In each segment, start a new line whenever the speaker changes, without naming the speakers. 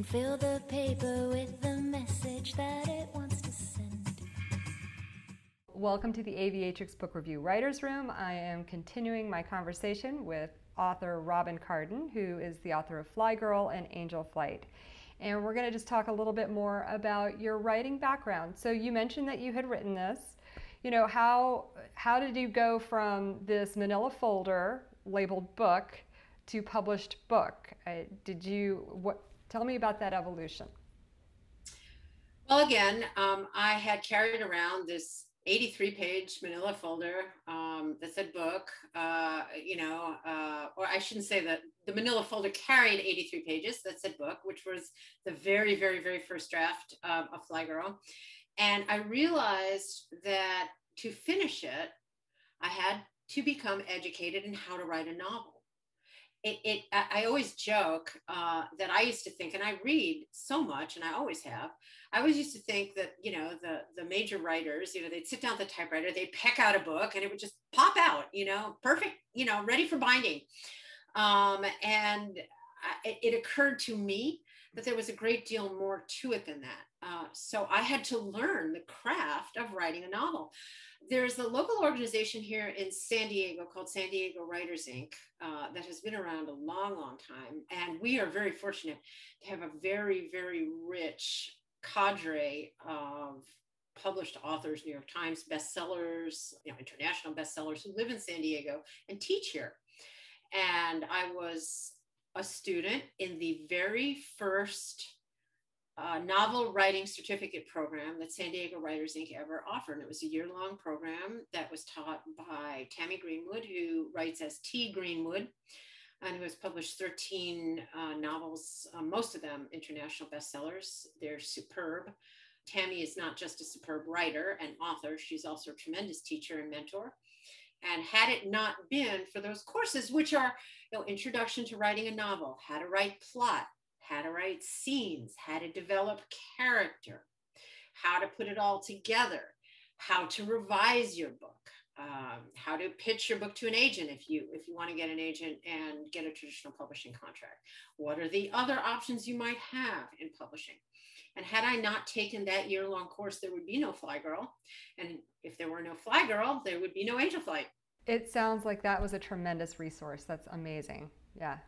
and fill the paper with the message that it wants to send.
Welcome to the Aviatrix Book Review Writers Room. I am continuing my conversation with author Robin Kardon, who is the author of Fly Girl and Angel Flight. And we're going to just talk a little bit more about your writing background. So you mentioned that you had written this. You know, how did you go from this manila folder labeled book to published book? Tell me about that evolution.
Well, again, I had carried around this 83-page manila folder that said book, or I shouldn't say that the manila folder carried 83 pages that said book, which was the very, very, very first draft of Fly Girl. And I realized that to finish it, I had to become educated in how to write a novel. I always joke that I used to think, and I read so much, and I always have, I always used to think that, you know, the major writers, you know, they'd sit down at the typewriter, they'd peck out a book and it would just pop out, you know, perfect, you know, ready for binding. It occurred to me that there was a great deal more to it than that. So I had to learn the craft of writing a novel. There's a local organization here in San Diego called San Diego Writers Inc. That has been around a long, long time. And we are very fortunate to have a very, very rich cadre of published authors, New York Times bestsellers, you know, international bestsellers who live in San Diego and teach here. And I was a student in the very first novel writing certificate program that San Diego Writers Inc. ever offered. And it was a year-long program that was taught by Tammy Greenwood, who writes as T. Greenwood, and who has published 13 novels, most of them international bestsellers. They're superb. Tammy is not just a superb writer and author, she's also a tremendous teacher and mentor. And had it not been for those courses, which are, you know, introduction to writing a novel, how to write plot, how to write scenes, how to develop character, how to put it all together, how to revise your book, how to pitch your book to an agent if you want to get an agent and get a traditional publishing contract. What are the other options you might have in publishing? And had I not taken that year-long course, there would be no Fly Girl. And if there were no Fly Girl, there would be no Angel Flight.
It sounds like that was a tremendous resource. That's amazing. Yeah.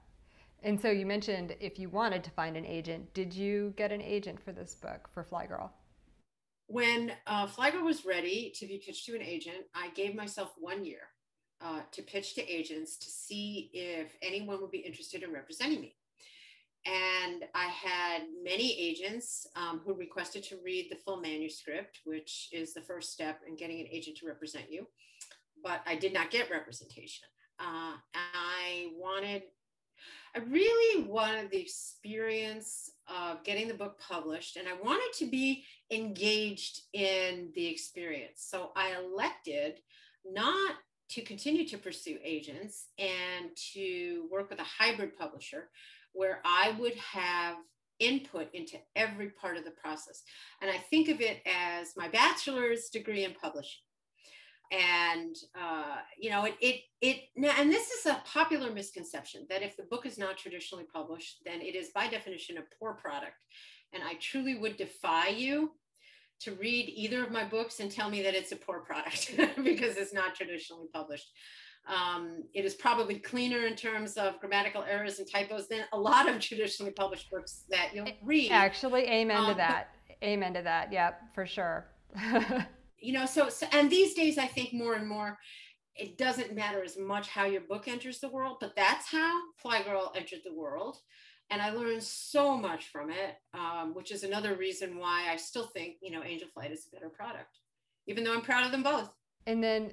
And so you mentioned if you wanted to find an agent, did you get an agent for this book, for Fly Girl?
When Fly Girl was ready to be pitched to an agent, I gave myself 1 year to pitch to agents to see if anyone would be interested in representing me. And I had many agents who requested to read the full manuscript, which is the first step in getting an agent to represent you. But I did not get representation. I really wanted the experience of getting the book published, and I wanted to be engaged in the experience. So I elected not to continue to pursue agents and to work with a hybrid publisher where I would have input into every part of the process. And I think of it as my bachelor's degree in publishing. And, and this is a popular misconception that if the book is not traditionally published, then it is by definition a poor product. And I truly would defy you to read either of my books and tell me that it's a poor product because it's not traditionally published. It is probably cleaner in terms of grammatical errors and typos than a lot of traditionally published books that you'll read.
Actually, amen to that. Amen to that. Yep, for sure.
And these days, I think more and more, it doesn't matter as much how your book enters the world, but that's how Fly Girl entered the world. And I learned so much from it, which is another reason why I still think, Angel Flight is a better product, even though I'm proud of them both.
And then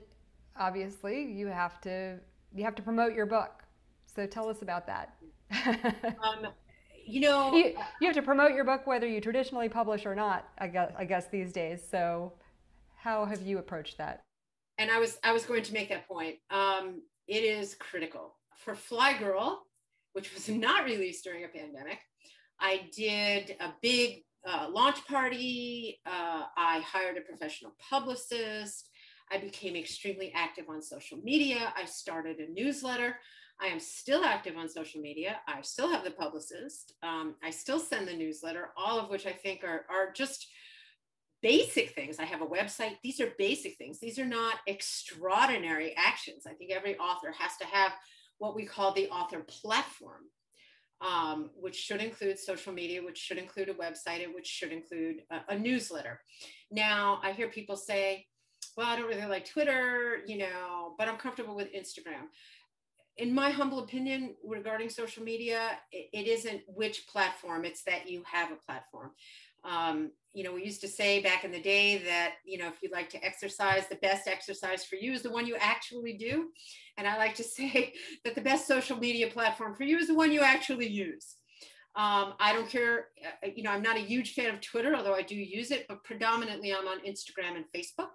obviously you have to promote your book. So tell us about that.
You
have to promote your book whether you traditionally publish or not, I guess these days. So how have you approached that?
And I was going to make that point. It is critical. For Fly Girl, which was not released during a pandemic, I did a big launch party. I hired a professional publicist. I became extremely active on social media. I started a newsletter. I am still active on social media. I still have the publicist. I still send the newsletter, all of which I think are just basic things. I have a website. These are basic things. These are not extraordinary actions. I think every author has to have what we call the author platform, which should include social media, which should include a website, and which should include a newsletter. Now, I hear people say, well, I don't really like Twitter, but I'm comfortable with Instagram. In my humble opinion, regarding social media, it isn't which platform, it's that you have a platform. We used to say back in the day that, if you like to exercise, the best exercise for you is the one you actually do. And I like to say that the best social media platform for you is the one you actually use. I don't care, I'm not a huge fan of Twitter, although I do use it, but predominantly I'm on Instagram and Facebook.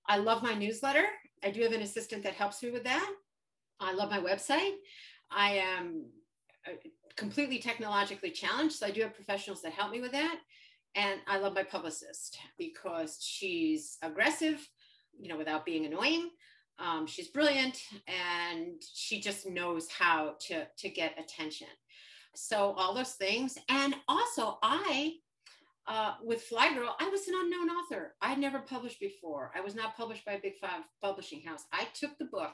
I love my newsletter. I do have an assistant that helps me with that. I love my website. I am completely technologically challenged, so I do have professionals that help me with that. And I love my publicist because she's aggressive, without being annoying. She's brilliant, and she just knows how to get attention. So all those things. And also with Fly Girl, I was an unknown author. I'd never published before. I was not published by a big 5 publishing house. I took the book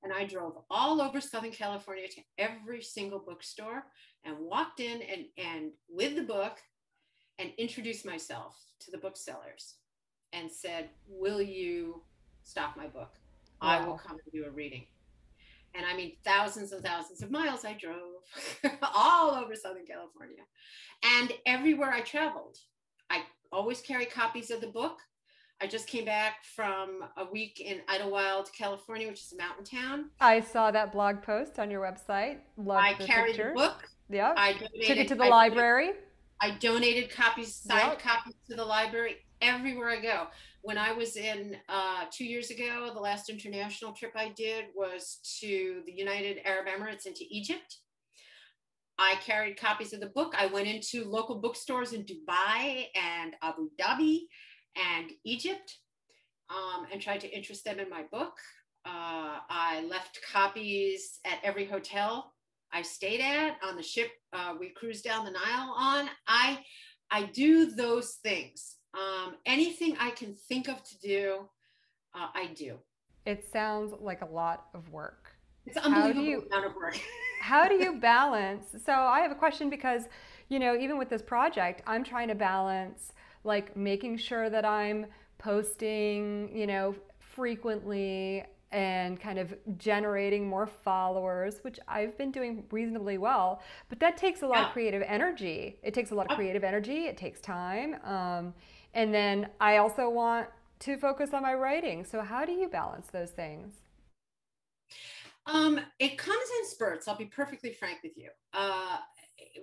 and I drove all over Southern California to every single bookstore and walked in and with the book and introduced myself to the booksellers and said, will you stock my book? Wow. I will come and do a reading. And I mean, thousands and thousands of miles I drove all over Southern California. And everywhere I traveled, I always carry copies of the book. I just came back from a week in Idlewild, California, which is a mountain town.
I saw that blog post on your website.
I carried the book.
Yeah.
I donated,
took it to the library.
I donated signed copies to the library everywhere I go. When I was in 2 years ago, the last international trip I did was to the United Arab Emirates and to Egypt. I carried copies of the book. I went into local bookstores in Dubai and Abu Dhabi and Egypt and tried to interest them in my book. I left copies at every hotel I stayed at, on the ship we cruised down the Nile on. I do those things. Anything I can think of to do, I do.
It sounds like a lot of work.
It's an unbelievable amount of work.
How do you balance? So I have a question because, even with this project, I'm trying to balance like making sure that I'm posting, frequently and kind of generating more followers, which I've been doing reasonably well, but that takes a lot of creative energy. It takes a lot of creative energy. It takes time. And then I also want to focus on my writing. So how do you balance those things?
It comes in spurts. I'll be perfectly frank with you.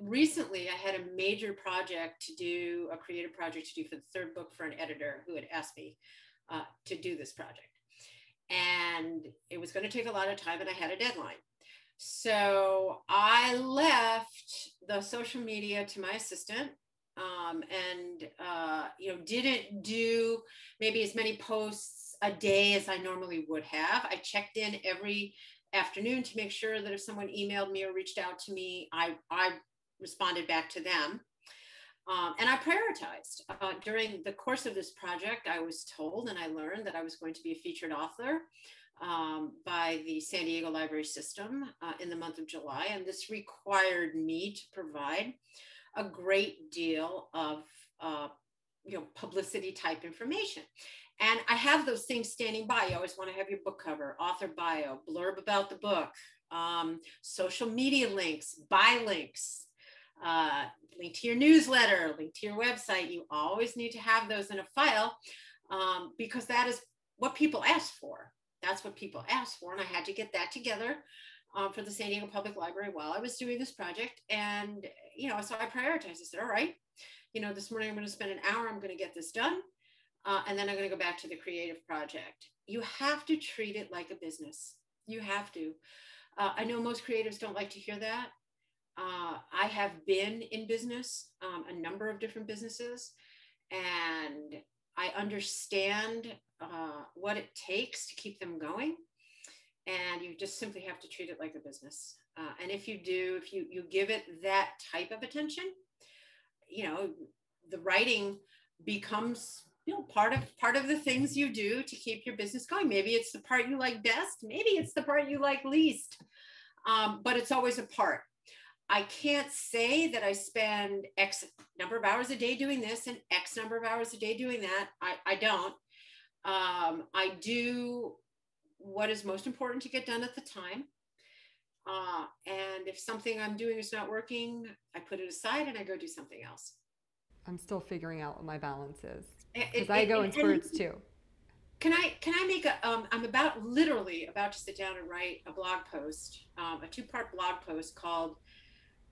Recently, I had a major project to do, a creative project to do for the third book for an editor who had asked me to do this project. And it was going to take a lot of time and I had a deadline. So I left the social media to my assistant and didn't do maybe as many posts a day as I normally would have. I checked in every afternoon to make sure that if someone emailed me or reached out to me, I responded back to them. And I prioritized. During the course of this project, I was told and I learned that I was going to be a featured author by the San Diego Library System in the month of July. And this required me to provide a great deal of publicity type information. And I have those things standing by. You always want to have your book cover, author bio, blurb about the book, social media links, buy links, link to your newsletter, link to your website. You always need to have those in a file because that is what people ask for. That's what people ask for. And I had to get that together for the San Diego Public Library while I was doing this project. And, so I prioritized. I said, all right, this morning I'm going to spend an hour, I'm going to get this done. And then I'm going to go back to the creative project. You have to treat it like a business. You have to. I know most creatives don't like to hear that. I have been in business, a number of different businesses, and I understand what it takes to keep them going. and you just simply have to treat it like a business. And if you do, if you give it that type of attention, the writing becomes part of the things you do to keep your business going. Maybe it's the part you like best, maybe it's the part you like least, but it's always a part. I can't say that I spend X number of hours a day doing this and X number of hours a day doing that. I don't. I do what is most important to get done at the time. And if something I'm doing is not working, I put it aside and I go do something else.
I'm still figuring out what my balance is, because I go in spurts too.
Can I make I'm literally about to sit down and write a blog post, a 2-part blog post called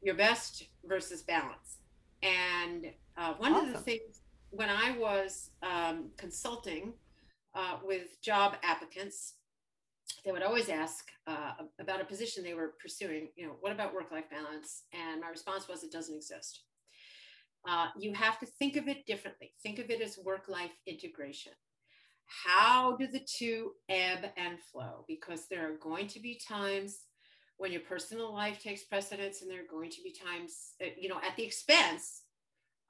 Your Best versus Balance. And one of the things when I was consulting with job applicants, they would always ask about a position they were pursuing, what about work-life balance? And my response was, it doesn't exist. You have to think of it differently. Think of it as work-life integration. How do the two ebb and flow? Because there are going to be times when your personal life takes precedence, and there are going to be times, at the expense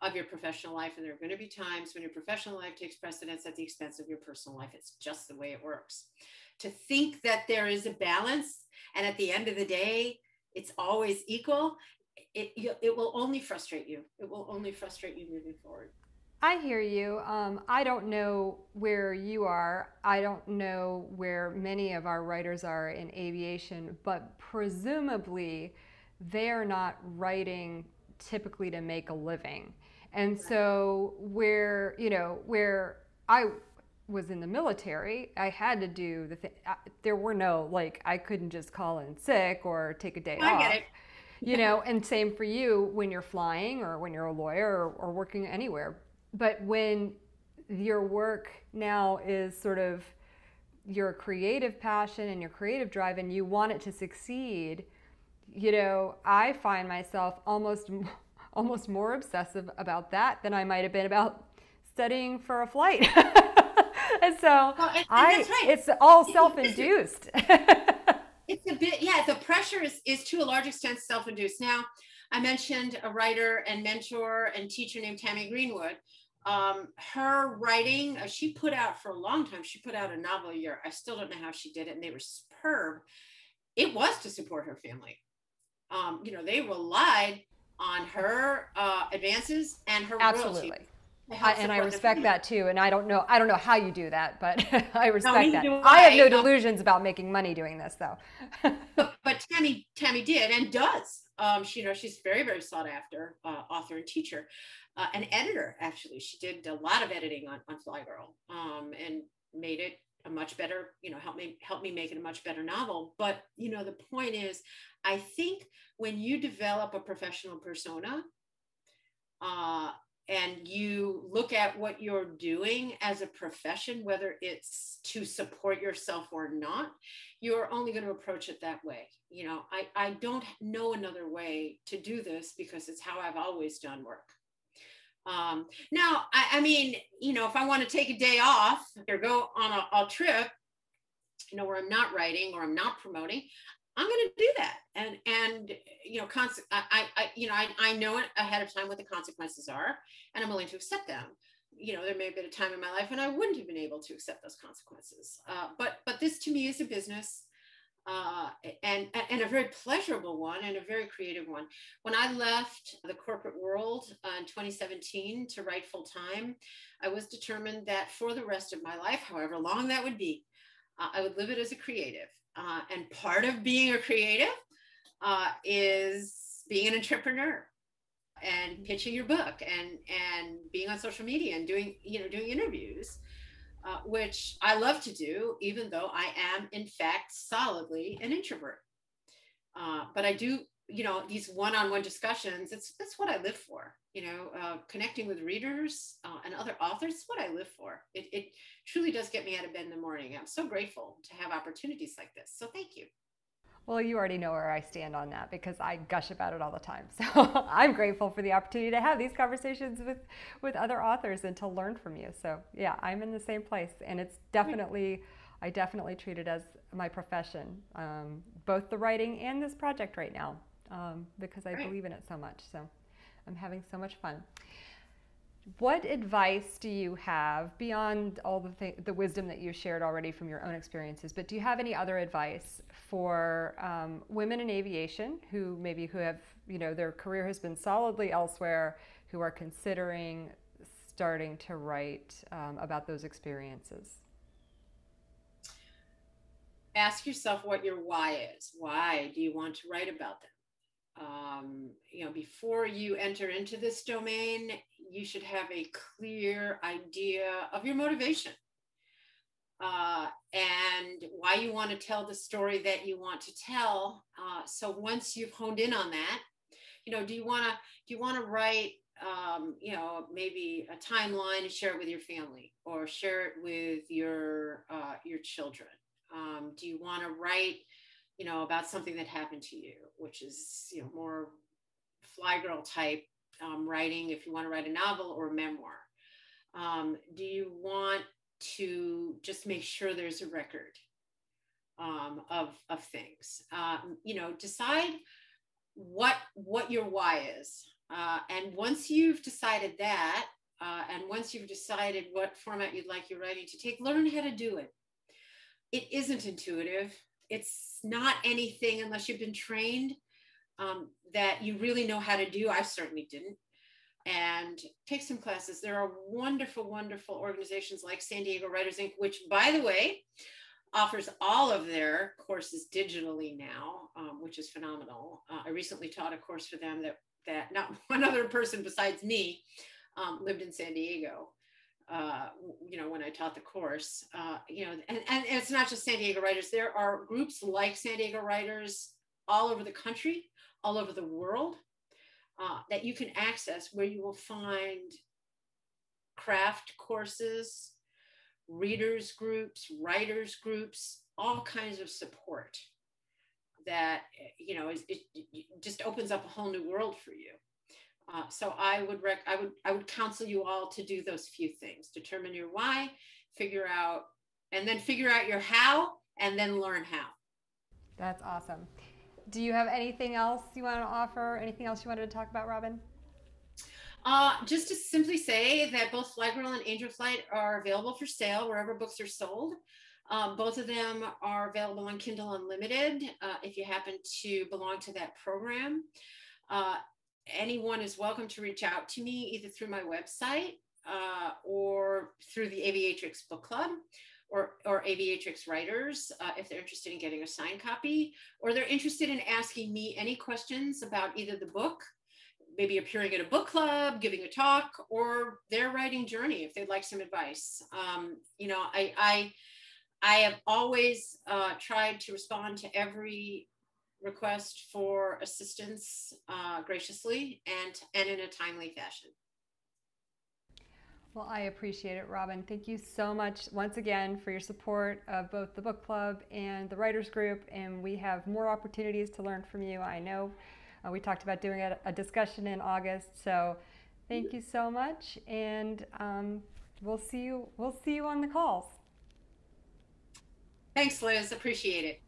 of your professional life. And there are going to be times when your professional life takes precedence at the expense of your personal life. It's just the way it works. To think that there is a balance, and at the end of the day, it's always equal, it will only frustrate you. It will only frustrate you moving forward.
I hear you. I don't know where you are. I don't know where many of our writers are in aviation, but presumably they are not writing typically to make a living. And so where I was in the military, I had to do the thing. There were no, I couldn't just call in sick or take a day off.
I get it.
And same for you when you're flying or when you're a lawyer or working anywhere. But when your work now is sort of your creative passion and your creative drive, and you want it to succeed, I find myself almost more obsessive about that than I might have been about studying for a flight. And so
that's right.
It's all self-induced.
It's a bit, yeah, the pressure is to a large extent self-induced. Now, I mentioned a writer and mentor and teacher named Tammy Greenwood. Her writing, she put out for a long time, she put out a novel a year. I still don't know how she did it, and they were superb. It was to support her family. They relied on her advances and her
Absolutely.
royalties.
And I respect that too. And I don't know how you do that, but I respect that.
I.
I have no delusions about making money doing this, though.
but Tammy did and does. She's very, very sought after author and teacher, an editor. Actually, she did a lot of editing on Fly Girl, and made it a much better. Helped me make it a much better novel. But the point is, I think when you develop a professional persona, and you look at what you're doing as a profession, whether it's to support yourself or not, you're only going to approach it that way. I don't know another way to do this because it's how I've always done work. Now, I mean, if I want to take a day off or go on a trip, where I'm not writing or I'm not promoting, I'm going to do that. And I know it ahead of time what the consequences are, and I'm willing to accept them. There may have been a time in my life when I wouldn't have been able to accept those consequences. But this to me is a business, and a very pleasurable one and a very creative one. When I left the corporate world in 2017 to write full time, I was determined that for the rest of my life, however long that would be, I would live it as a creative. And part of being a creative is being an entrepreneur and pitching your book and being on social media and doing interviews, which I love to do, even though I am in fact solidly an introvert. But I do, these one-on-one discussions, that's what I live for. Connecting with readers and other authors is what I live for. It truly does get me out of bed in the morning. I'm so grateful to have opportunities like this. So thank you.
Well, you already know where I stand on that because I gush about it all the time. So I'm grateful for the opportunity to have these conversations with other authors and to learn from you. So yeah, I'm in the same place, and it's definitely, I definitely treat it as my profession, both the writing and this project right now, because I believe in it so much. So I'm having so much fun. What advice do you have beyond all the wisdom that you shared already from your own experiences? But do you have any other advice for women in aviation who have, their career has been solidly elsewhere, who are considering starting to write about those experiences?
Ask yourself what your why is. Why do you want to write about them? Before you enter into this domain, you should have a clear idea of your motivation and why you want to tell the story that you want to tell. So once you've honed in on that, do you want to write, maybe a timeline and share it with your family or share it with your children? Do you want to write, about something that happened to you, which is, more fly girl type writing, if you want to write a novel or a memoir? Do you want to just make sure there's a record of things? Decide what your why is. And once you've decided that, and once you've decided what format you'd like your writing to take, learn how to do it. It isn't intuitive. It's not anything, unless you've been trained, that you really know how to do. I certainly didn't. And take some classes. There are wonderful, wonderful organizations like San Diego Writers Inc., which, by the way, offers all of their courses digitally now, which is phenomenal. I recently taught a course for them that not one other person besides me lived in San Diego. When I taught the course, and it's not just San Diego Writers. There are groups like San Diego Writers all over the country, all over the world, that you can access, where you will find craft courses, readers groups, writers groups, all kinds of support that, it just opens up a whole new world for you. So I would counsel you all to do those few things: determine your why, figure out your how, and then learn how.
That's awesome. Do you have anything else you want to offer? Anything else you wanted to talk about, Robin?
Just to simply say that both Fly Girl and Angel Flight are available for sale wherever books are sold. Both of them are available on Kindle Unlimited if you happen to belong to that program. Anyone is welcome to reach out to me either through my website or through the Aviatrix Book Club or Aviatrix Writers if they're interested in getting a signed copy, or they're interested in asking me any questions about either the book, maybe appearing at a book club, giving a talk, or their writing journey if they'd like some advice. I have always tried to respond to every request for assistance graciously and in a timely fashion.
Well, I appreciate it, Robin. Thank you so much once again for your support of both the book club and the writers group, and we have more opportunities to learn from you. I know we talked about doing a discussion in August, so thank you so much, and we'll see you on the calls.
Thanks, Liz. Appreciate it.